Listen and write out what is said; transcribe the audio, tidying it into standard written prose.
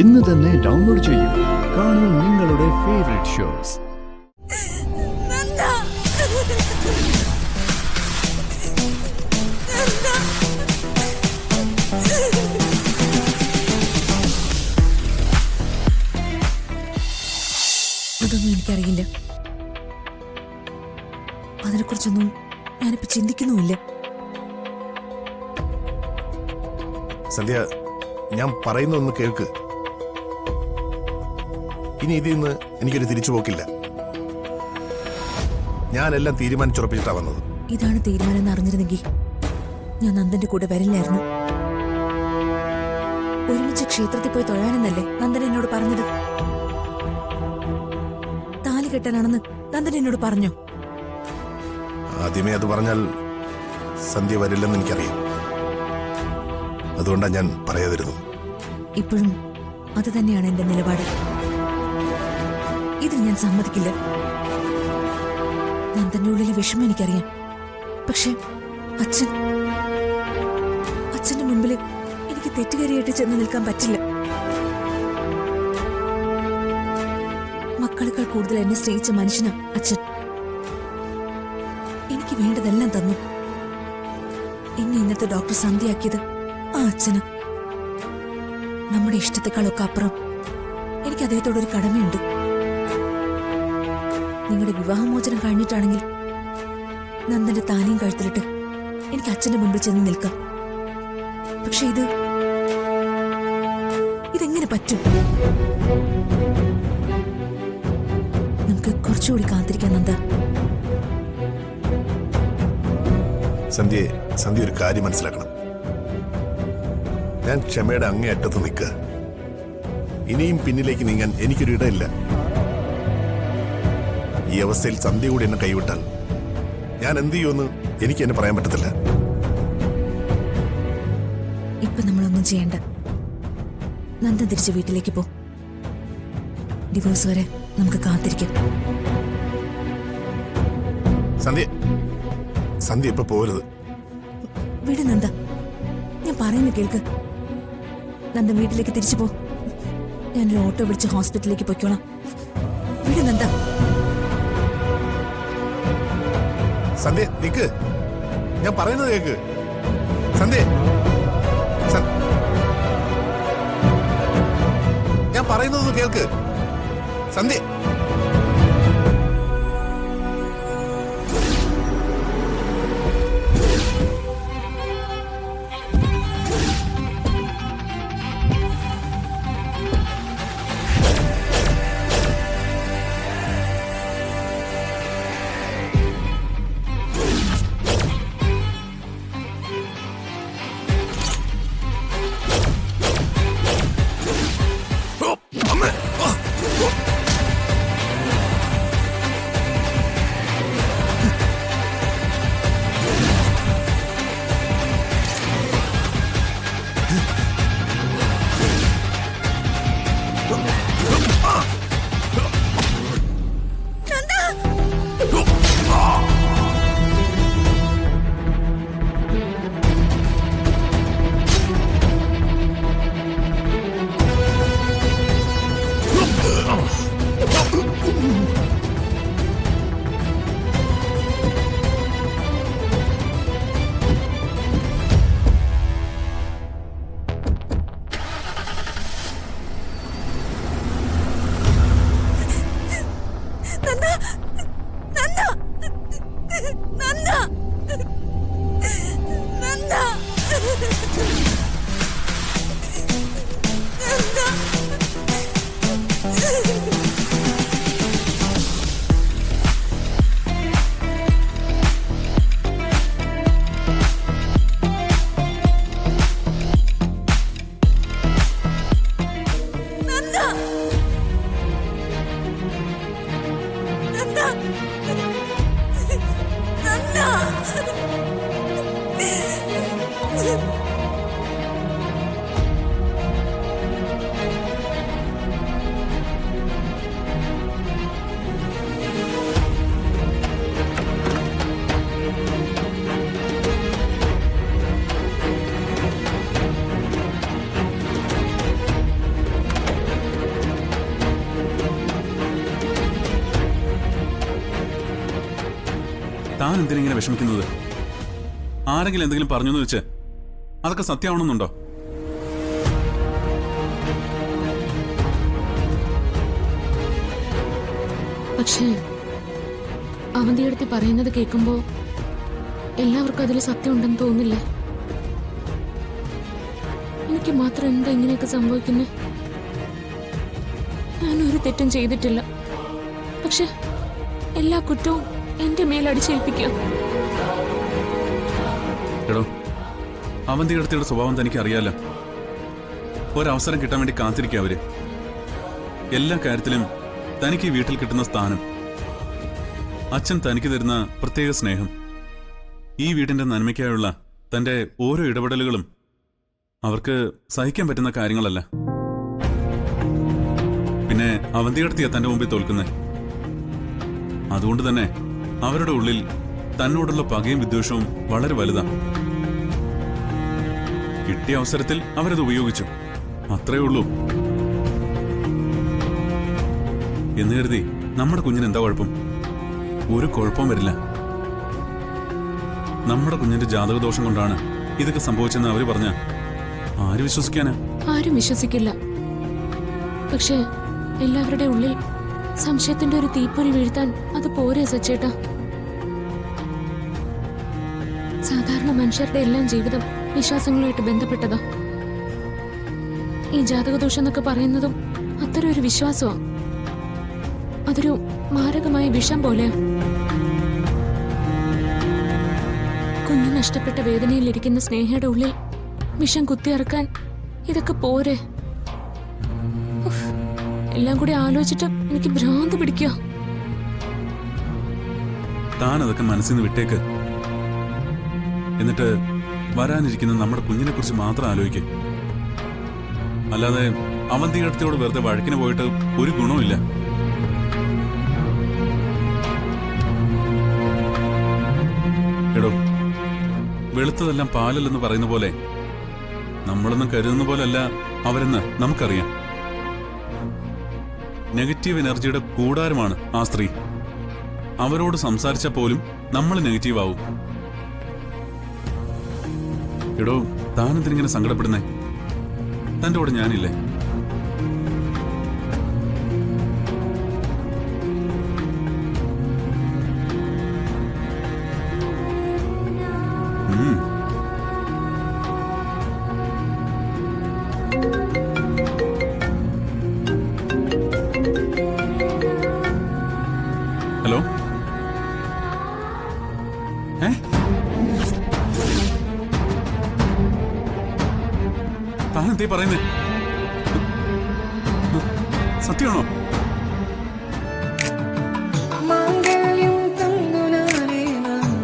ഇന്ന് തന്നെ ഡൗൺലോഡ് ചെയ്യൂ. കാണൂ നിങ്ങളുടെ ഫേവറേറ്റ് ഷോസ്. അതൊന്നും എനിക്കറിയില്ല. അതിനെക്കുറിച്ചൊന്നും ഞാനിപ്പോ ചിന്തിക്കുന്നുമില്ല. സന്ധ്യ, ഞാൻ പറയുന്നൊന്ന് കേൾക്ക്. ഇനി ഇതിൽ നിന്ന് എനിക്കൊരു തിരിച്ചുപോക്കില്ല. ഞാനെല്ലാം തീരുമാനിച്ചുറപ്പിച്ചിട്ടാ വന്നത്. ഇതാണ് തീരുമാനം എന്ന് അറിഞ്ഞിരുന്നെങ്കിൽ ഞാൻ നന്ദന്റെ കൂടെ വരില്ലായിരുന്നു. ഒരുമിച്ച് ക്ഷേത്രത്തിൽ പോയി തൊഴാനെന്നല്ലേ നന്ദൻ എന്നോട് പറഞ്ഞത്. താലി കെട്ടാനാണെന്ന് നന്ദൻ എന്നോട് പറഞ്ഞോ? ആദ്യമേ അത് പറഞ്ഞാൽ സന്ധ്യ വരില്ലെന്ന് എനിക്കറിയാം. അതുകൊണ്ടാണ് ഞാൻ പറയാതിരുന്നത്. ഇപ്പോഴും അത് തന്നെയാണ് എന്റെ നിലപാട്. ഇതിൽ ഞാൻ സമ്മതിക്കില്ല. നന്ദന്റെ ഉള്ളിലെ വിഷമം എനിക്കറിയാം. പക്ഷെ അച്ഛന്റെ മുൻപിൽ എനിക്ക് തെറ്റുകാരിയായിട്ട് ചെന്ന് നിൽക്കാൻ പറ്റില്ല. മക്കളെക്കാൾ കൂടുതൽ എന്നെ സ്നേഹിച്ച മനുഷ്യനാ അച്ഛൻ. എനിക്ക് വേണ്ടതെല്ലാം തന്നു. എന്നെ ഇന്നത്തെ ഡോക്ടർ സന്ധ്യയാക്കിയത് ആ അച്ഛന്. നമ്മുടെ ഇഷ്ടത്തെക്കാളൊക്കെ അപ്പുറം എനിക്ക് അദ്ദേഹത്തോടൊരു കടമയുണ്ട്. നിങ്ങളുടെ വിവാഹമോചനം കഴിഞ്ഞിട്ടാണെങ്കിൽ നന്ദന്റെ താലിയും കഴുത്തിലിട്ട് എനിക്ക് അച്ഛന്റെ മുൻപിൽ ചെന്ന് നിൽക്കാം. പക്ഷെ ഇതെങ്ങനെ പറ്റും? നമുക്ക് കുറച്ചുകൂടി കാത്തിരിക്കാൻ നന്ദ. സന്ധ്യ ഒരു കാര്യം മനസ്സിലാക്കണം. ഞാൻ ക്ഷമയുടെ അങ്ങേയറ്റത്ത് നിൽക്കുക. ഇനിയും പിന്നിലേക്ക് നീങ്ങാൻ എനിക്കൊരു ഇടമില്ല. ഈ അവസ്ഥയിൽ സന്ധ്യ കൂടി എന്നെ കൈവിട്ടാൽ ഞാൻ എന്ത് ചെയ്യുമെന്ന് എനിക്ക് എന്നെ പറയാൻ പറ്റത്തില്ല. ഇപ്പൊ നമ്മളൊന്നും ചെയ്യണ്ട. നന്ദൻ തിരിച്ച് വീട്ടിലേക്ക് പോ. ഡിവോഴ്സ് വരെ നമുക്ക് കാത്തിരിക്കാം. സന്ധ്യ ഇപ്പൊ പോരുത്. വിട് നന്ദ, ഞാൻ പറയുന്ന കേൾക്ക്. നന്ദൻ വീട്ടിലേക്ക് തിരിച്ചു പോ. ഞാനൊരു ഓട്ടോ വിളിച്ച് ഹോസ്പിറ്റലിലേക്ക് പൊയ്ക്കോളാം. വിട് നന്ദ. സന്ധ്യ നിക്ക്, ഞാൻ പറയുന്നത് കേക്ക്. സന്ധ്യ, ഞാൻ പറയുന്നതൊന്ന് കേൾക്ക്. സന്ധ്യ, താൻ എന്തിനിങ്ങനെ വിഷമിക്കുന്നത്? ആരെങ്കിലും എന്തെങ്കിലും പറഞ്ഞു എന്ന് വെച്ച് അതൊക്കെ സത്യമാവണമെന്നുണ്ടോ? പക്ഷേ അവന്തിയെടുത്ത് പറയുന്നത് കേൾക്കുമ്പോ എല്ലാവർക്കും അതിൽ സത്യം ഉണ്ടെന്ന് തോന്നില്ലേ? എനിക്ക് മാത്രം എന്താ ഇങ്ങനെയൊക്കെ സംഭവിക്കുന്നത്? ഞാനൊരു തെറ്റും ചെയ്തിട്ടില്ല, പക്ഷെ എല്ലാ കുറ്റവും എന്റെ മേൽ അടിച്ചേൽപ്പിക്കുക. എടോ, അവന്തിയുടെ സ്വഭാവം തനിക്ക് അറിയാലോ. ഒരവസരം കിട്ടാൻ വേണ്ടി കാത്തിരിക്കുക അവര്. എല്ലാ കാര്യത്തിലും തനിക്ക് ഈ വീട്ടിൽ കിട്ടുന്ന സ്ഥാനം, അച്ഛൻ തനിക്ക് തരുന്ന പ്രത്യേക സ്നേഹം, ഈ വീടിന്റെ നന്മയ്ക്കായുള്ള തന്റെ ഓരോ ഇടപെടലുകളും അവർക്ക് സഹിക്കാൻ പറ്റുന്ന കാര്യങ്ങളല്ല. പിന്നെ അവന്തിയെടുത്തിയാ തന്റെ മുമ്പിൽ തോൽക്കുന്നേ. അതുകൊണ്ട് തന്നെ അവരുടെ ഉള്ളിൽ തന്നോടുള്ള പകയും വിദ്വേഷവും വളരെ വലുതാണ്. കിട്ടിയ അവസരത്തിൽ അവരത് ഉപയോഗിച്ചു, അത്രേ ഉള്ളൂ. എന്ന് കരുതി നമ്മുടെ കുഞ്ഞിന് എന്താ കുഴപ്പം? ഒരു കുഴപ്പവും വരില്ല. നമ്മുടെ കുഞ്ഞിന്റെ ജാതകദോഷം കൊണ്ടാണ് ഇതൊക്കെ സംഭവിച്ചെന്ന് അവര് പറഞ്ഞ ആര് വിശ്വസിക്കാനാ? ആരും വിശ്വസിക്കില്ല. പക്ഷേ എല്ലാവരുടെ ഉള്ളിൽ സംശയത്തിന്റെ ഒരു തീപ്പൊരി വീഴ്ത്താൻ അത് പോരെ സച്ചേട്ടാ? സാധാരണ മനുഷ്യരുടെ എല്ലാം ജീവിതം വിശ്വാസങ്ങളുമായിട്ട് ബന്ധപ്പെട്ടതാ. ഈ ജാതകദോഷം എന്നൊക്കെ പറയുന്നതും അത്തരം ഒരു വിശ്വാസമാ. അതൊരു മാരകമായ വിഷം പോലെ. കുഞ്ഞു നഷ്ടപ്പെട്ട വേദനയിലിരിക്കുന്ന സ്നേഹയുടെ ഉള്ളിൽ വിഷം കുത്തിയിറക്കാൻ ഇതൊക്കെ പോരെ? ഉഫ്, എല്ലാം കൂടി ആലോചിച്ചിട്ട് എനിക്ക് ഭ്രാന്ത് പിടിക്കുക. താൻ അതൊക്കെ മനസ്സിൽ നിന്ന് വിട്ടേക്ക്. എന്നിട്ട് വരാനിരിക്കുന്ന നമ്മുടെ കുഞ്ഞിനെ കുറിച്ച് മാത്രം ആലോചിക്കും. അല്ലാതെ അവന്തികടത്തിയോട് വെറുതെ വഴക്കിന് പോയിട്ട് ഒരു ഗുണവുമില്ല. എടോ, വെളുത്തതെല്ലാം പാലല്ലെന്ന് പറയുന്ന പോലെ നമ്മളൊന്നും കരുതുന്ന പോലല്ല അവരെന്ന് നമുക്കറിയാം. നെഗറ്റീവ് എനർജിയുടെ കൂടാരമാണ് ആ സ്ത്രീ. അവരോട് സംസാരിച്ചാൽ പോലും നമ്മൾ നെഗറ്റീവ് ആവും. എടോ, താനെന്തിനിങ്ങനെ സങ്കടപ്പെടുന്നേ? തൻ്റെ കൂടെ ഞാനില്ലേ? ഹലോ, താനെന്തേ പറയുന്നേ? സത്യമാണോ?